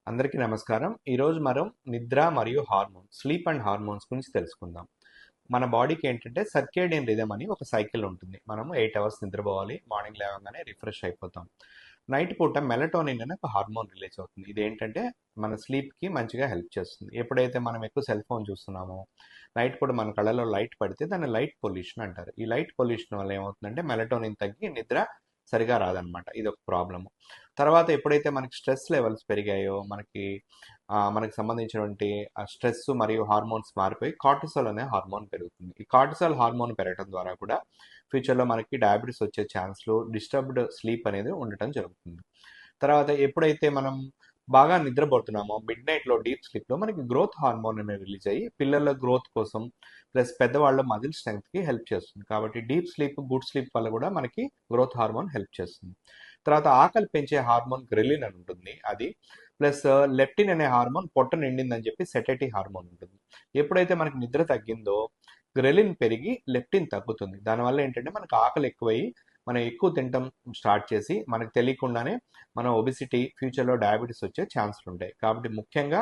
అందరికీ నమస్కారం. ఈరోజు మనం నిద్ర మరియు స్లీప్ అండ్ హార్మోన్స్ గురించి తెలుసుకుందాం. మన బాడీకి ఏంటంటే సర్కేడియన్ రిథమ్ అని ఒక సైకిల్ ఉంటుంది. మనము 8 అవర్స్ నిద్రపోవాలి. మార్నింగ్ లేవగానే రిఫ్రెష్ అయిపోతాం. నైట్ పూట మెలటోనిన్ అనే ఒక హార్మోన్ రిలీజ్ అవుతుంది. ఇదేంటంటే మన స్లీప్కి మంచిగా హెల్ప్ చేస్తుంది. ఎప్పుడైతే మనం ఎక్కువ సెల్ ఫోన్ చూస్తున్నామో నైట్ పూట మన కళ్ళలో లైట్ పడితే దాన్ని లైట్ పొల్యూషన్ అంటారు. ఈ లైట్ పొల్యూషన్ వల్ల ఏమవుతుందంటే మెలటోనిన్ తగ్గి నిద్ర సరిగా రాదనమాట. ఇది ఒక ప్రాబ్లము. తర్వాత ఎప్పుడైతే మనకి స్ట్రెస్ లెవెల్స్ పెరిగాయో మనకి సంబంధించినటువంటి స్ట్రెస్ మరియు హార్మోన్స్ మారిపోయి కార్టిసాల్ అనే హార్మోన్ పెరుగుతుంది. ఈ కార్టిసాల్ హార్మోన్ పెరగడం ద్వారా కూడా ఫ్యూచర్లో మనకి డయాబెటీస్ వచ్చే ఛాన్స్లు, డిస్టర్బ్డ్ స్లీప్ అనేది ఉండటం జరుగుతుంది. తర్వాత ఎప్పుడైతే మనం బాగా నిద్రపోతున్నామో మిడ్ నైట్లో డీప్ స్లీప్లో మనకి గ్రోత్ హార్మోన్ అనేది రిలీజ్ అయ్యి పిల్లల గ్రోత్ కోసం ప్లస్ పెద్దవాళ్ళ మజిల్ స్ట్రెంగ్త్కి హెల్ప్ చేస్తుంది. కాబట్టి డీప్ స్లీప్, గుడ్ స్లీప్ వల్ల కూడా మనకి గ్రోత్ హార్మోన్ హెల్ప్ చేస్తుంది. తర్వాత ఆకలి పెంచే హార్మోన్ గ్రెలిన్ అని ఉంటుంది. అది ప్లస్ లెప్టిన్ అనే హార్మోన్ పొట్ట నిండిందని చెప్పి సెటేటీ హార్మోన్ ఉంటుంది. ఎప్పుడైతే మనకి నిద్ర తగ్గిందో గ్రెలిన్ పెరిగి లెప్టిన్ తగ్గుతుంది. దానివల్ల ఏంటంటే మనకు ఆకలి ఎక్కువయ్యి మనం ఎక్కువ తినటం స్టార్ట్ చేసి మనకు తెలియకుండానే మన ఒబిసిటీ, ఫ్యూచర్లో డయాబెటీస్ వచ్చే ఛాన్సులు ఉంటాయి. కాబట్టి ముఖ్యంగా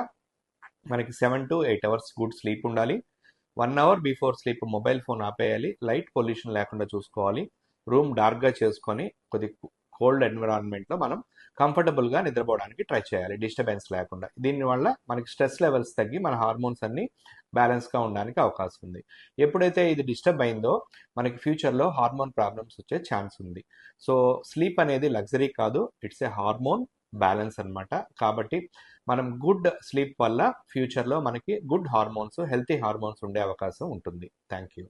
మనకి 7 to 8 అవర్స్ గుడ్ స్లీప్ ఉండాలి. 1 hour before sleep mobile phone ఆపేయాలి. లైట్ పొల్యూషన్ లేకుండా చూసుకోవాలి. రూమ్ డార్క్గా చేసుకొని కొద్ది కోల్డ్ ఎన్విరాన్మెంట్లో మనం కంఫర్టబుల్గా నిద్రపోవడానికి ట్రై చేయాలి, డిస్టర్బెన్స్ లేకుండా. దీనివల్ల మనకి స్ట్రెస్ లెవెల్స్ తగ్గి మన హార్మోన్స్ అన్నీ బ్యాలెన్స్గా ఉండడానికి అవకాశం ఉంది. ఎప్పుడైతే ఇది డిస్టర్బ్ అయిందో మనకి ఫ్యూచర్లో హార్మోన్ ప్రాబ్లమ్స్ వచ్చే ఛాన్స్ ఉంది. సో స్లీప్ అనేది లగ్జరీ కాదు, ఇట్స్ ఏ హార్మోన్ బ్యాలెన్స్ అనమాట. కాబట్టి మనం గుడ్ స్లీప్ వల్ల ఫ్యూచర్లో మనకి గుడ్ హార్మోన్స్, హెల్తీ హార్మోన్స్ ఉండే అవకాశం ఉంటుంది. Thank you.